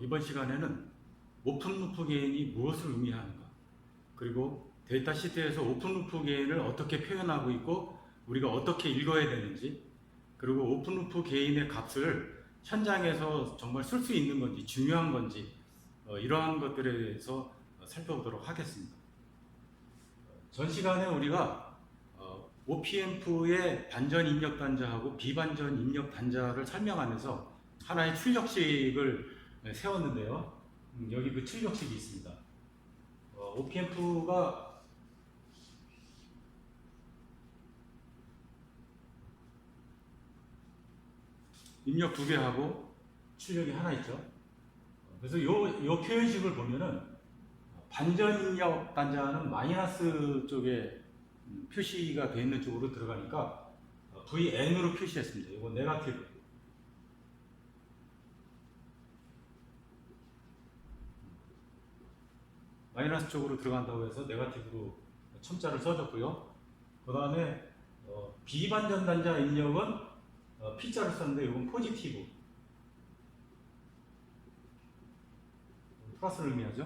이번 시간에는 오픈 루프 게인이 무엇을 의미하는가, 그리고 데이터 시트에서 오픈 루프 게인을 어떻게 표현하고 있고 우리가 어떻게 읽어야 되는지, 그리고 오픈 루프 게인의 값을 현장에서 정말 쓸 수 있는 건지 중요한 건지 이러한 것들에 대해서 살펴보도록 하겠습니다. 전 시간에 우리가 OPMF의 반전 입력 단자하고 비반전 입력 단자를 설명하면서 하나의 출력식을 세웠는데요. 여기 그 출력식이 있습니다. OPMF가 입력 2개 하고 출력이 하나 있죠. 그래서 요 표현식을 보면은 반전 입력 단자는 마이너스 쪽에 표시가 되어 있는 쪽으로 들어가니까 VN으로 표시했습니다. 이거 네거티브. 마이너스 쪽으로 들어간다고 해서 네거티브로 첨자를 써줬고요. 그 다음에 비반전 단자 입력은 P자를 썼는데 이건 포지티브, 플러스를 의미하죠.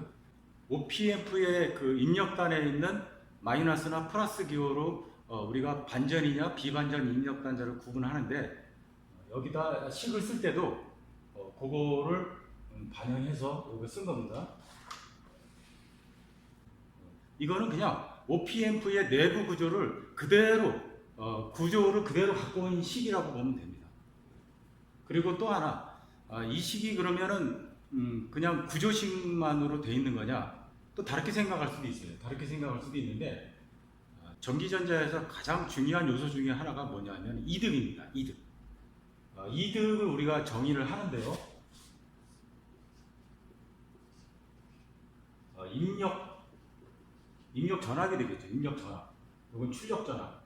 OPMF의 그 입력단에 있는 마이너스나 플러스 기호로 우리가 반전이냐 비반전 입력 단자를 구분하는데, 여기다 식을 쓸 때도 그거를 반영해서 여기 쓴 겁니다. 이거는 그냥 OPMF의 내부 구조를 그대로 구조를 그대로 갖고 온 식이라고 보면 됩니다. 그리고 또 하나, 이 식이 그러면은 그냥 구조식만으로 돼 있는 거냐, 또 다르게 생각할 수도 있어요. 다르게 생각할 수도 있는데, 전기전자에서 가장 중요한 요소 중에 하나가 뭐냐면 이득입니다. 이득. 이득을 우리가 정의를 하는데요. 입력 전압이 되겠죠. 입력 전압. 이건 출력 전압.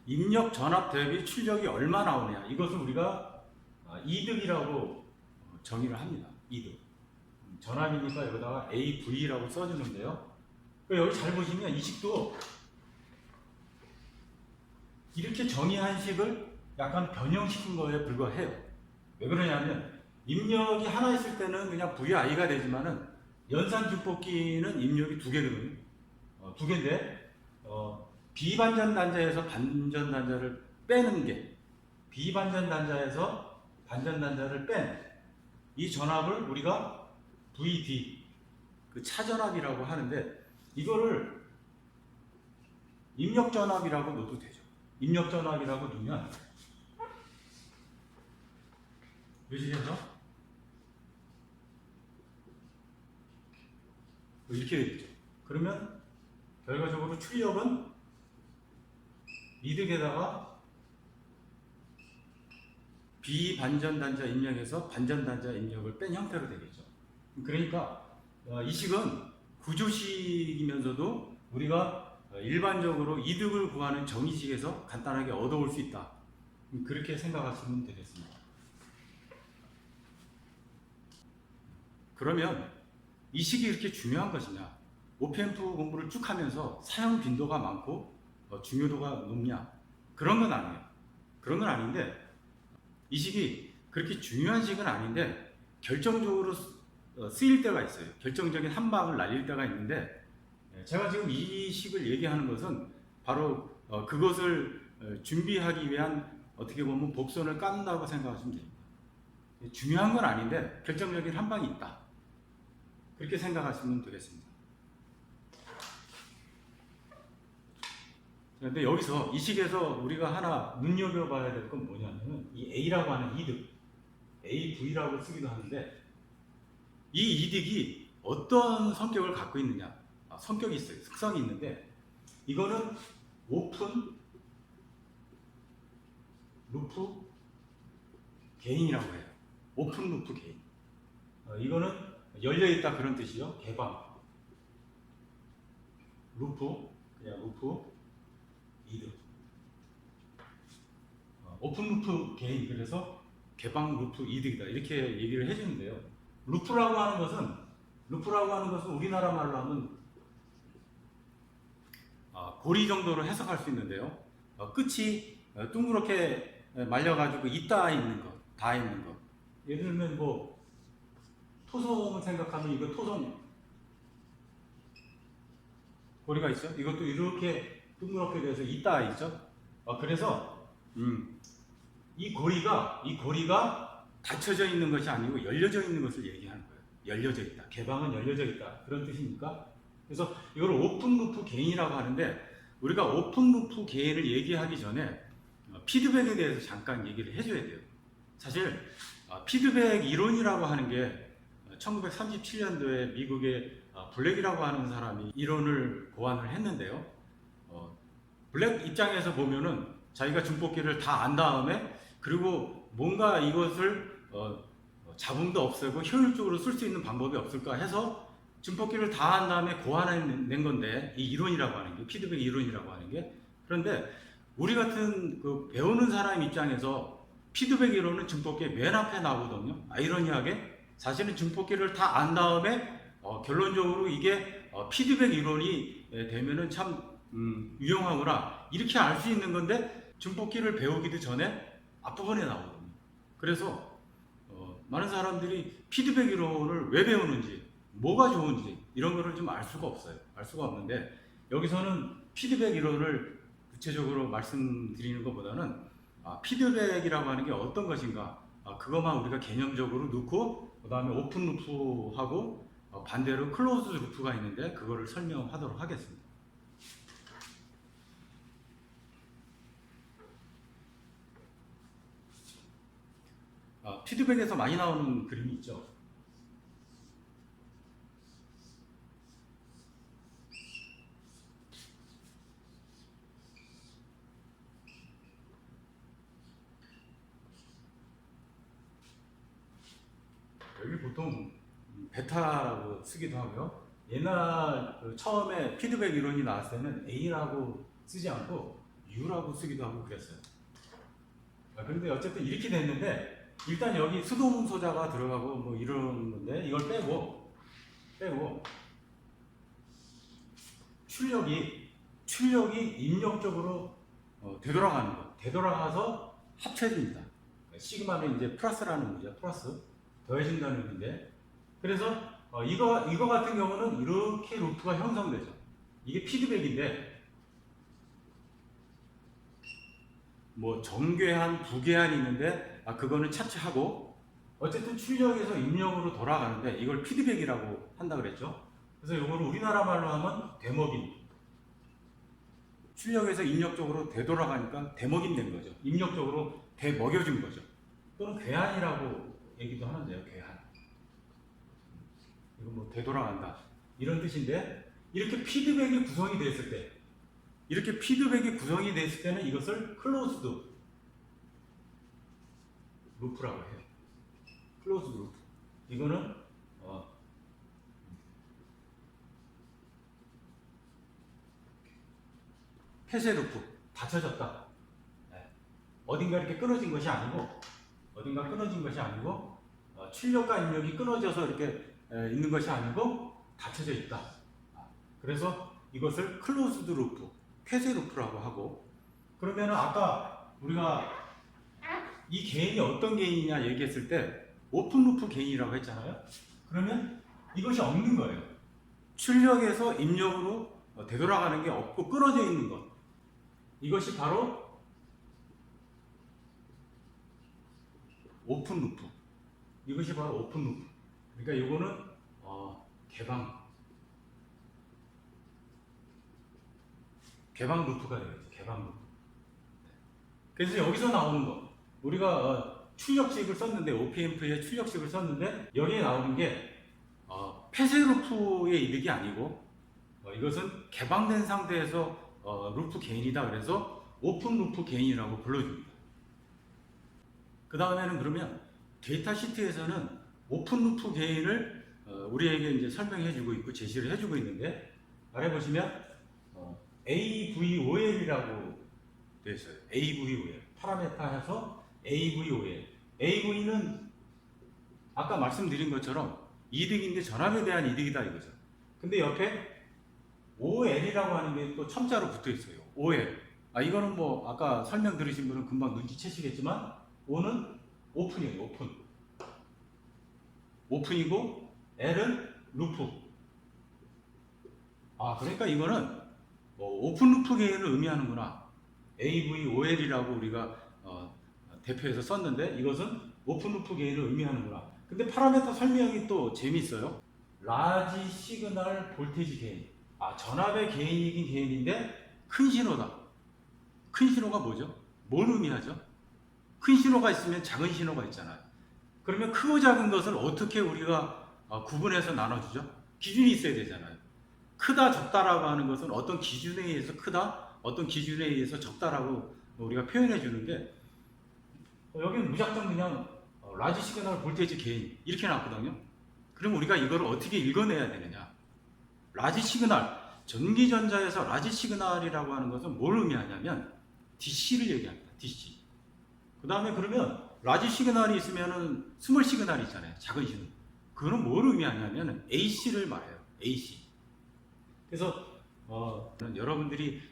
입력 전압 대비 출력이 얼마 나오냐, 이것을 우리가 이득이라고 정의를 합니다. 이득. 전압이니까 여기다가 AV라고 써주는데요. 여기 잘 보시면 이 식도 이렇게 정의한 식을 약간 변형시킨 거에 불과해요. 왜 그러냐면 입력이 하나 있을 때는 그냥 VI가 되지만은 연산균뽑기는 입력이 2개거든요. 2개인데 비반전 단자에서 반전 단자를 빼는 게, 비반전 단자에서 반전 단자를 뺀 이 전압을 우리가 VD, 그 차전압이라고 하는데, 이거를 입력 전압이라고 넣어도 되죠. 입력 전압이라고 넣으면 요식에서 이렇게 되겠죠. 그러면 결과적으로 출력은 이득에다가 비반전 단자 입력에서 반전 단자 입력을 뺀 형태로 되겠죠. 그러니까 이 식은 구조식이면서도 우리가 일반적으로 이득을 구하는 정의식에서 간단하게 얻어올 수 있다, 그렇게 생각하시면 되겠습니다. 그러면 이 식이 이렇게 중요한 것이냐, OPMF 공부를 쭉 하면서 사용 빈도가 많고 중요도가 높냐, 그런 건 아니에요. 그런 건 아닌데, 이 식이 그렇게 중요한 식은 아닌데 결정적으로 쓰일 때가 있어요. 결정적인 한 방을 날릴 때가 있는데, 제가 지금 이 식을 얘기하는 것은 바로 그것을 준비하기 위한 어떻게 보면 복선을 깐다고 생각하시면 됩니다. 중요한 건 아닌데 결정적인 한 방이 있다, 그렇게 생각하시면 되겠습니다. 그런데 여기서 이 식에서 우리가 하나 눈여겨봐야 될 건 뭐냐면 이 A라고 하는 이득, AV라고 쓰기도 하는데, 이 이득이 어떤 성격을 갖고 있느냐, 성격이 있어요. 특성이 있는데, 이거는 오픈 루프 게인이라고 해요. 오픈 루프 게인. 이거는 열려있다 그런 뜻이요. 개방. 루프, 그냥 루프 이득. 오픈 루프 게인, 그래서 개방 루프 이득이다, 이렇게 얘기를 해주는데요. 루프라고 하는 것은 우리나라 말로 하면 고리 정도로 해석할 수 있는데요. 끝이 둥그렇게 말려가지고 있다 있는 거, 다 있는 거, 예를 들면 뭐 토성을 생각하면 이거 토성 고리가 있죠. 이것도 이렇게 둥그렇게 돼서 있다 있죠. 그래서 이 고리가 닫혀져 있는 것이 아니고 열려져 있는 것을 얘기하는 거예요. 열려져 있다. 개방은 열려져 있다. 그런 뜻입니까? 그래서 이걸 오픈 루프 게인이라고 하는데, 우리가 오픈 루프 게인을 얘기하기 전에 피드백에 대해서 잠깐 얘기를 해줘야 돼요. 사실 피드백 이론이라고 하는 게 1937년도에 미국의 블랙이라고 하는 사람이 이론을 고안을 했는데요. 블랙 입장에서 보면은 자기가 증폭기를 다 안 다음에, 그리고 뭔가 이것을 잡음도 없애고 효율적으로 쓸 수 있는 방법이 없을까 해서 증폭기를 다 한 다음에 고안해낸 건데, 이 이론이라고 하는 게, 피드백 이론이라고 하는 게. 그런데 우리 같은 그 배우는 사람 입장에서 피드백 이론은 증폭기의 맨 앞에 나오거든요. 아이러니하게 사실은 증폭기를 다 안 다음에 결론적으로 이게 피드백 이론이 되면은 참 유용하구나, 이렇게 알 수 있는 건데, 증폭기를 배우기도 전에 앞부분에 나오거든요. 그래서 많은 사람들이 피드백 이론을 왜 배우는지, 뭐가 좋은지 이런 거를 좀 알 수가 없어요. 알 수가 없는데, 여기서는 피드백 이론을 구체적으로 말씀드리는 것보다는 피드백이라고 하는 게 어떤 것인가, 그것만 우리가 개념적으로 넣고, 그 다음에 오픈 루프하고 반대로 클로즈 루프가 있는데 그거를 설명하도록 하겠습니다. 피드백에서 많이 나오는 그림이 있죠. 여기 보통 베타라고 쓰기도 하고요. 옛날 처음에 피드백 이론이 나왔을 때는 A라고 쓰지 않고 U라고 쓰기도 하고 그랬어요. 그런데 어쨌든 이렇게 됐는데, 일단 여기 수동 소자가 들어가고 뭐 이런 건데, 이걸 빼고 출력이 입력적으로 되돌아가는 거, 되돌아가서 합쳐집니다. 시그마는 이제 플러스라는 거죠. 플러스 더해진다는 의미인데, 그래서 이거 같은 경우는 이렇게 루프가 형성되죠. 이게 피드백인데, 뭐 정궤한, 부궤한이 있는데 그거는 차치하고, 어쨌든 출력에서 입력으로 돌아가는데 이걸 피드백이라고 한다 그랬죠. 그래서 이거를 우리나라 말로 하면 되먹임. 출력에서 입력적으로 되돌아가니까 되먹임 된 거죠. 입력적으로 되먹여준 거죠. 또는 괴한이라고 얘기도 하는데요. 괴한. 이거 뭐 되돌아간다 이런 뜻인데, 이렇게 피드백이 구성이 됐을 때는 이것을 클로즈드 루프라고 해요. 클로즈드 루프. 이거는 폐쇄 루프, 닫혀졌다. 어딘가 이렇게 끊어진 것이 아니고, 출력과 입력이 끊어져서 이렇게 있는 것이 아니고 닫혀져 있다. 그래서 이것을 클로즈드 루프, 폐쇄 루프라고 하고, 그러면 아까 우리가 이 개인이 어떤 개인이냐 얘기했을 때 오픈 루프 개인이라고 했잖아요. 그러면 이것이 없는 거예요. 출력에서 입력으로 되돌아가는 게 없고 끊어져 있는 것, 이것이 바로 오픈 루프. 이것이 바로 오픈 루프. 그러니까 이거는 개방 루프가 되겠죠. 개방 루프. 그래서 여기서 나오는 거, 우리가 출력식을 썼는데, OPMP의 출력식을 썼는데, 여기에 나오는 게 폐쇄 루프의 이득이 아니고, 이것은 개방된 상태에서 루프 게인이다. 그래서 오픈 루프 게인이라고 불러줍니다. 그 다음에는 그러면 데이터 시트에서는 오픈 루프 게인을 우리에게 이제 설명해주고 있고 제시를 해주고 있는데, 아래 보시면 AVOL이라고 되어 있어요. AVOL. 파라메타 해서 AVOL. AV는 아까 말씀드린 것처럼 이득인데 전압에 대한 이득이다 이거죠. 근데 옆에 OL이라고 하는 게 또 첨자로 붙어 있어요. OL. 이거는 뭐 아까 설명 들으신 분은 금방 눈치채시겠지만, O는 오픈이에요. 오픈. 오픈이고 L은 루프. 그러니까 이거는 오픈 루프 게인을 의미하는구나. AVOL이라고 우리가 대표해서 썼는데 이것은 오픈 루프 게인을 의미하는구나. 근데 파라메터 설명이 또 재미있어요. 라지 시그널 볼테이지 게인. 전압의 게인이긴 게인인데 큰 신호다. 큰 신호가 뭐죠? 뭘 의미하죠? 큰 신호가 있으면 작은 신호가 있잖아요. 그러면 크고 작은 것을 어떻게 우리가 구분해서 나눠주죠? 기준이 있어야 되잖아요. 크다 적다라고 하는 것은 어떤 기준에 의해서 크다, 어떤 기준에 의해서 적다라고 우리가 표현해 주는데 여기는 무작정 그냥 라지 시그널 볼테이지 게인 이렇게 나왔거든요. 그럼 우리가 이걸 어떻게 읽어내야 되느냐? 라지 시그널, 전기전자에서 라지 시그널이라고 하는 것은 뭘 의미하냐면 DC를 얘기합니다. DC. 그 다음에 그러면 라지 시그널이 있으면은 스몰 시그널이 있잖아요. 작은 신호. 그거는 뭘 의미하냐면 AC를 말해요. AC. 그래서 여러분들이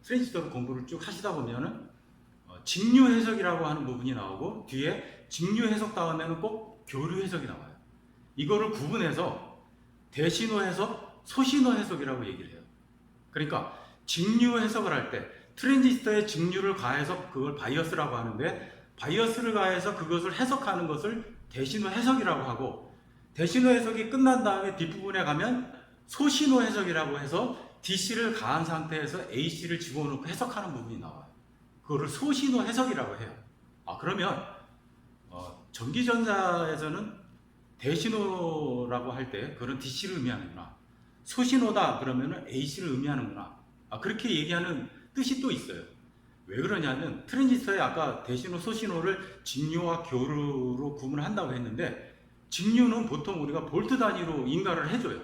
트랜지스터 공부를 쭉 하시다 보면은 직류 해석이라고 하는 부분이 나오고 뒤에 직류 해석 다음에는 꼭 교류 해석이 나와요. 이거를 구분해서 대신호 해석, 소신호 해석이라고 얘기를 해요. 그러니까 직류 해석을 할 때 트랜지스터에 직류를 가해서 그걸 바이어스라고 하는데 바이어스를 가해서 그것을 해석하는 것을 대신호 해석이라고 하고 대신호 해석이 끝난 다음에 뒷부분에 가면 소신호 해석이라고 해서 DC를 가한 상태에서 AC를 집어넣고 해석하는 부분이 나와요. 그거를 소신호 해석이라고 해요. 그러면 전기전자에서는 대신호라고 할 때 그런 DC를 의미하는구나. 소신호다 그러면 AC를 의미하는구나. 그렇게 얘기하는 뜻이 또 있어요. 왜 그러냐면 트랜지스터에 아까 대신호, 소신호를 직류와 교류로 구분한다고 했는데 직류는 보통 우리가 볼트 단위로 인가를 해줘요.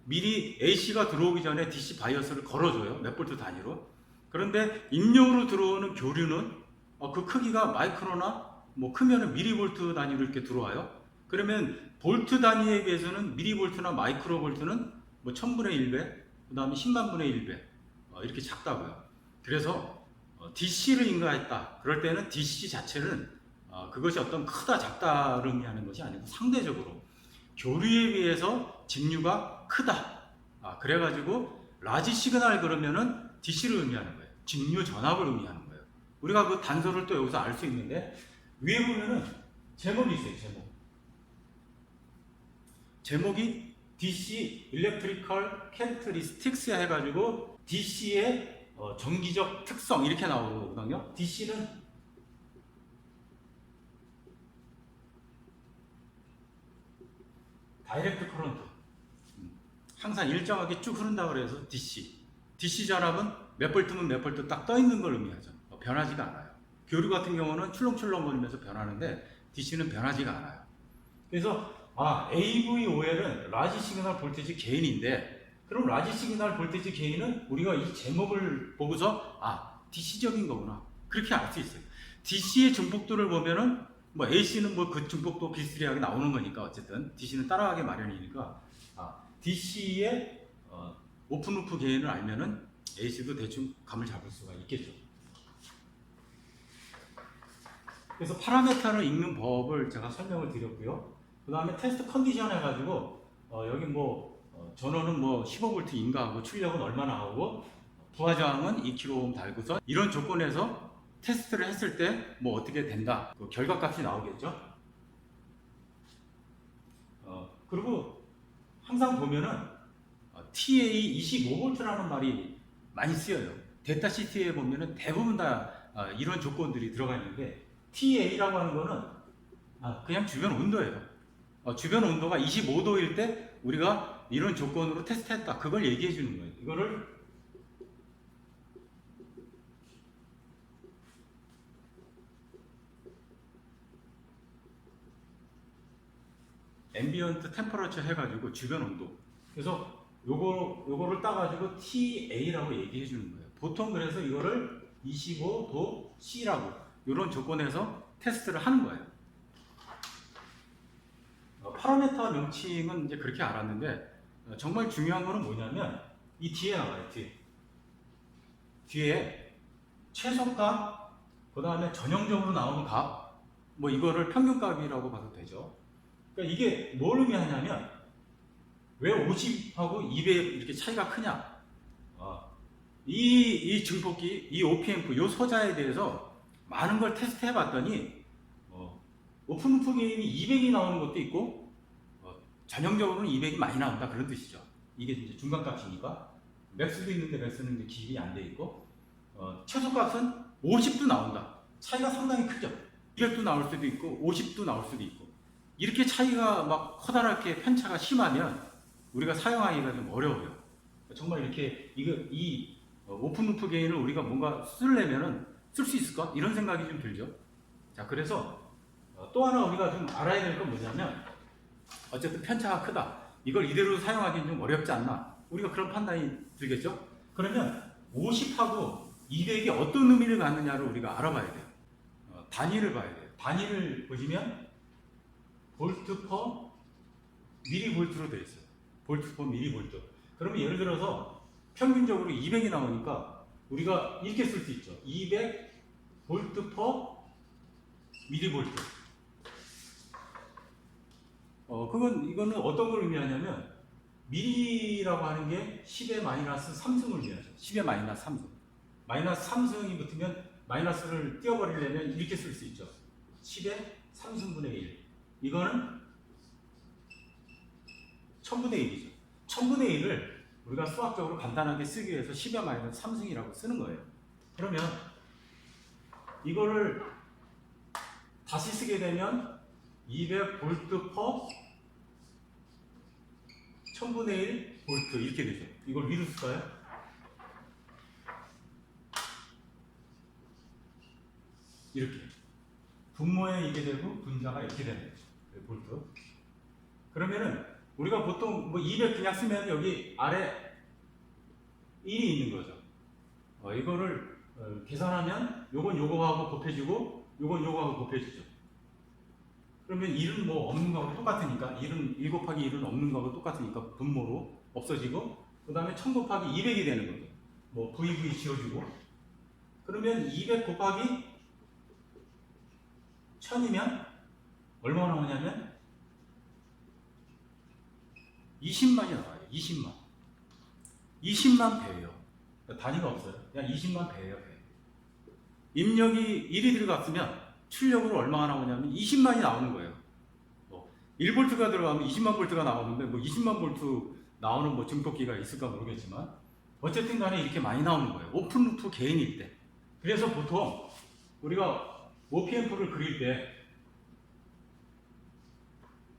미리 AC가 들어오기 전에 DC 바이어스를 걸어줘요. 몇 볼트 단위로. 그런데 입력으로 들어오는 교류는 그 크기가 마이크로나 크면은 미리볼트 단위로 이렇게 들어와요. 그러면 볼트 단위에 비해서는 미리볼트나 마이크로볼트는 1000분의 1배, 그 다음에 10만분의 1배 이렇게 작다고요. 그래서 DC를 인가했다. 그럴 때는 DC 자체는 그것이 어떤 크다 작다를 의미하는 것이 아니고 상대적으로 교류에 비해서 직류가 크다. 그래가지고 라지 시그널 그러면은 DC를 의미하는 거예요. 직류 전압을 의미하는 거예요. 우리가 그 단서를 또 여기서 알 수 있는데 위에 보면은 제목이 있어요. 제목이 DC Electrical Characteristics 해가지고 DC의 전기적 특성 이렇게 나오거든요. DC는 다이렉트 커런트. 항상 일정하게 쭉 흐른다고 그래서 DC 전압은 몇 볼트면 몇 볼트 딱 떠 있는 걸 의미하죠. 변하지가 않아요. 교류 같은 경우는 출렁출렁거리면서 변하는데 DC는 변하지가 않아요. 그래서 AVOL은 라지 시그널 볼테이지 게인인데 그럼 라지 시그널 볼테이지 게인은 우리가 이 제목을 보고서 DC적인 거구나 그렇게 알 수 있어요. DC의 증폭도를 보면은 AC는 그 증폭도 비슷하게 나오는 거니까 어쨌든 DC는 따라가기 마련이니까 DC의 오픈 루프 게인을 알면은 AC도 대충 감을 잡을 수가 있겠죠. 그래서 파라메터를 읽는 법을 제가 설명을 드렸고요. 그 다음에 테스트 컨디션 해가지고 여기 전원은 15V 인가하고 출력은 얼마나 하고 부하저항은 2kΩ 달고서 이런 조건에서 테스트를 했을 때 어떻게 된다. 그 결과값이 나오겠죠. 그리고 항상 보면은 TA 25V라는 말이 많이 쓰여요. 데이터 시트에 보면은 대부분 다 이런 조건들이 들어가 있는데 TA라고 하는 거는 그냥 주변 온도예요. 주변 온도가 25도일 때 우리가 이런 조건으로 테스트했다. 그걸 얘기해 주는 거예요. 이거를 앰비언트 템퍼러처 해가지고 주변 온도. 그래서 요거를 따가지고 TA라고 얘기해 주는 거예요. 보통 그래서 이거를 25도 C라고 이런 조건에서 테스트를 하는 거예요. 파라메터 명칭은 이제 그렇게 알았는데 정말 중요한 거는 뭐냐면 이 뒤에 나와요. 뒤에 최소값, 그 다음에 전형적으로 나오는 값, 이거를 평균값이라고 봐도 되죠. 그러니까 이게 뭘 의미하냐면 왜 50하고 200 이렇게 차이가 크냐? 이 증폭기, 이 OPMP, 요 소자에 대해서 많은 걸 테스트 해봤더니 오픈루프 게인이 200이 나오는 것도 있고 전형적으로는 200이 많이 나온다 그런 뜻이죠. 이게 이제 중간값이니까 맥스도 있는데 맥스는 이제 기입이 안 돼 있고 최소값은 50도 나온다. 차이가 상당히 크죠. 200도 나올 수도 있고 50도 나올 수도 있고 이렇게 차이가 막 커다랗게 편차가 심하면 우리가 사용하기가 좀 어려워요. 정말 이렇게 이 오픈루프 게인을 우리가 뭔가 쓰려면은 쓸 수 있을까? 이런 생각이 좀 들죠. 자, 그래서 또 하나 우리가 좀 알아야 될 건 뭐냐면 어쨌든 편차가 크다. 이걸 이대로 사용하기는 좀 어렵지 않나? 우리가 그런 판단이 들겠죠? 그러면 50하고 200이 어떤 의미를 갖느냐를 우리가 알아봐야 돼요. 단위를 봐야 돼요. 단위를 보시면 볼트 퍼 미리볼트로 되어 있어요. 볼트 퍼 미리볼트. 그러면 예를 들어서 평균적으로 200이 나오니까 우리가 이렇게 쓸 수 있죠. 200 볼트 퍼 미리볼트. 이거는 어떤 걸 의미하냐면 미리라고 하는 게 10의 마이너스 3승을 의미하죠. 10의 마이너스 3승. 마이너스 3승이 붙으면 마이너스를 띄워버리려면 이렇게 쓸 수 있죠. 10의 3승분의 1. 이거는 1000분의 1이죠. 1000분의 1을 우리가 수학적으로 간단하게 쓰기 위해서 10의 마이너스 3승이라고 쓰는 거예요. 그러면 이거를 다시 쓰게 되면 200 볼트 퍼 1000분의 1 볼트 이렇게 되죠. 이걸 위로 쓸까요? 이렇게 분모에 이게 되고 분자가 이렇게 되는 거죠. 볼트. 그러면은 우리가 보통 뭐 200 그냥 쓰면 여기 아래 1이 있는 거죠. 이거를 계산하면 요건 요거하고 곱해지고 요건 요거하고 곱해지죠. 그러면 1은 뭐 없는 거하고 똑같으니까 1 곱하기 1은 없는 거하고 똑같으니까 분모로 없어지고 그 다음에 1000 곱하기 200이 되는 거죠. 뭐 VV 지워주고 그러면 200 곱하기 1000이면 얼마 나오냐면 20만이 나와요. 20만. 20만 배예요. 단위가 없어요. 그냥 20만 배예요. 배. 입력이 1이 들어갔으면 출력으로 얼마가 나오냐면 20만이 나오는 거예요. 1볼트가 들어가면 20만 볼트가 나오는데 뭐 20만 볼트 나오는 뭐 증폭기가 있을까 모르겠지만 어쨌든 간에 이렇게 많이 나오는 거예요. 오픈루프 게인일 때. 그래서 보통 우리가 OPM프를 그릴 때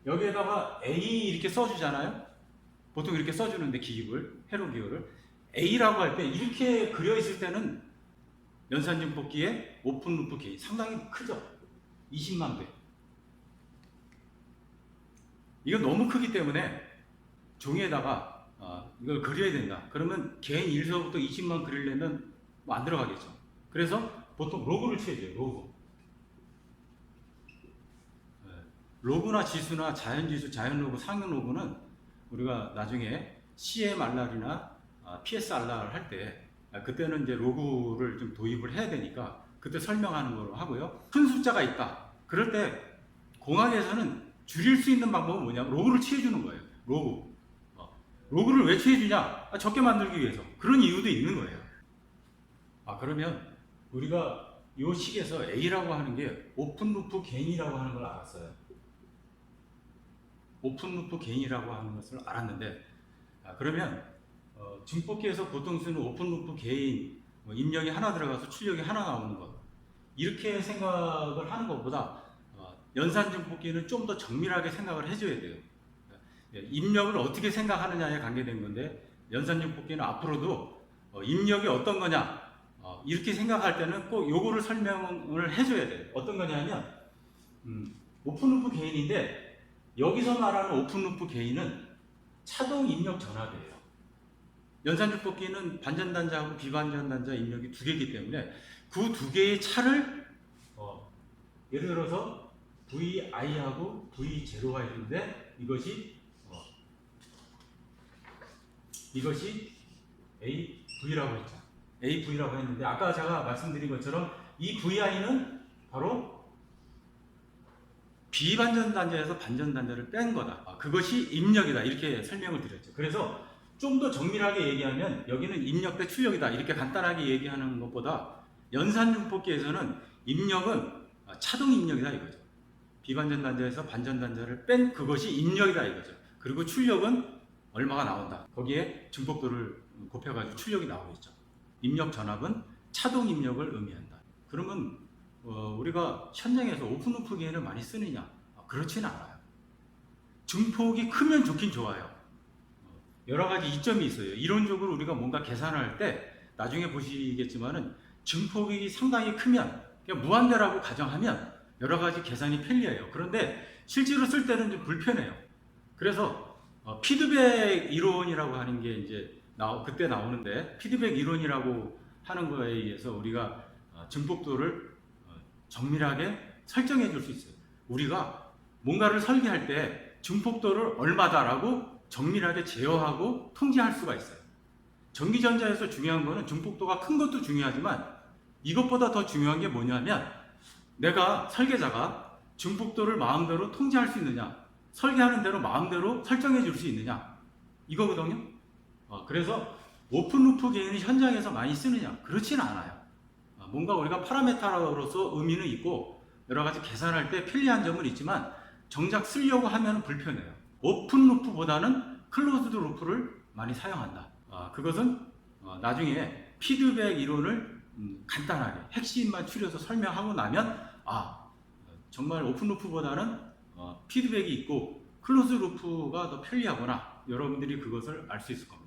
여기에다가 A 이렇게 써주잖아요. 보통 이렇게 써주는데 기입을, 회로 기호를 A라고 할 때 이렇게 그려 있을 때는 연산증폭기의 오픈루프 게인 상당히 크죠. 20만 배. 이건 너무 크기 때문에 종이에다가 이걸 그려야 된다. 그러면 개인 1서부터 20만 그리려면 뭐 안 들어가겠죠. 그래서 보통 로그를 취해줘요. 로그. 로그나 지수나 자연지수, 자연로그, 상용로그는 우리가 나중에 CMRR이나 PSRR 할 때 그때는 이제 로그를 좀 도입을 해야 되니까 그때 설명하는 걸로 하고요. 큰 숫자가 있다. 그럴 때 공학에서는 줄일 수 있는 방법은 뭐냐면 로그를 취해주는 거예요. 로그. 로그를 왜 취해주냐? 적게 만들기 위해서. 그런 이유도 있는 거예요. 그러면 우리가 이 식에서 A라고 하는 게 오픈루프 게인이라고 하는 걸 알았어요. 오픈루프 게인이라고 하는 것을 알았는데 그러면 증폭기에서 보통 쓰는 오픈루프 게인 입력이 하나 들어가서 출력이 하나 나오는 것 이렇게 생각을 하는 것보다 연산 증폭기는 좀 더 정밀하게 생각을 해줘야 돼요. 입력을 어떻게 생각하느냐에 관계된 건데 연산 증폭기는 앞으로도 입력이 어떤 거냐 이렇게 생각할 때는 꼭 요거를 설명을 해줘야 돼요. 어떤 거냐면 오픈루프 게인인데 여기서 말하는 오픈루프 게인은 차동 입력 전압이에요. 연산증폭기는 반전단자하고 비반전단자 입력이 두 개이기 때문에 그 두 개의 차를 예를 들어서 VI하고 V0가 있는데 이것이 AV라고 했죠. AV라고 했는데 아까 제가 말씀드린 것처럼 이 VI는 바로 비반전 단자에서 반전 단자를 뺀 거다. 그것이 입력이다. 이렇게 설명을 드렸죠. 그래서 좀 더 정밀하게 얘기하면 여기는 입력 대 출력이다. 이렇게 간단하게 얘기하는 것보다 연산분포기에서는 입력은 차동 입력이다 이거죠. 비반전 단자에서 반전 단자를 뺀 그것이 입력이다 이거죠. 그리고 출력은 얼마가 나온다. 거기에 증폭도를 곱해가지고 출력이 나오겠죠. 입력 전압은 차동 입력을 의미한다. 그러면 우리가 현장에서 오픈루프 기계를 많이 쓰느냐? 그렇지는 않아요. 증폭이 크면 좋긴 좋아요. 여러 가지 이점이 있어요. 이론적으로 우리가 뭔가 계산할 때 나중에 보시겠지만은 증폭이 상당히 크면 그냥 무한대라고 가정하면 여러 가지 계산이 편리해요. 그런데 실제로 쓸 때는 좀 불편해요. 그래서 피드백 이론이라고 하는 게 이제 그때 나오는데, 피드백 이론이라고 하는 거에 의해서 우리가 증폭도를 정밀하게 설정해 줄 수 있어요. 우리가 뭔가를 설계할 때 증폭도를 얼마다라고 정밀하게 제어하고 통제할 수가 있어요. 전기전자에서 중요한 거는 증폭도가 큰 것도 중요하지만 이것보다 더 중요한 게 뭐냐면 내가 설계자가 증폭도를 마음대로 통제할 수 있느냐, 설계하는 대로 마음대로 설정해 줄 수 있느냐, 이거거든요. 그래서 오픈루프 기계는 현장에서 많이 쓰느냐? 그렇지는 않아요. 뭔가 우리가 파라메타로서 의미는 있고 여러 가지 계산할 때 편리한 점은 있지만 정작 쓰려고 하면 불편해요. 오픈루프보다는 클로즈드 루프를 많이 사용한다. 그것은 나중에 피드백 이론을 간단하게 핵심만 추려서 설명하고 나면 정말 오픈루프보다는 피드백이 있고 클로즈 루프가 더 편리하구나, 여러분들이 그것을 알 수 있을 겁니다.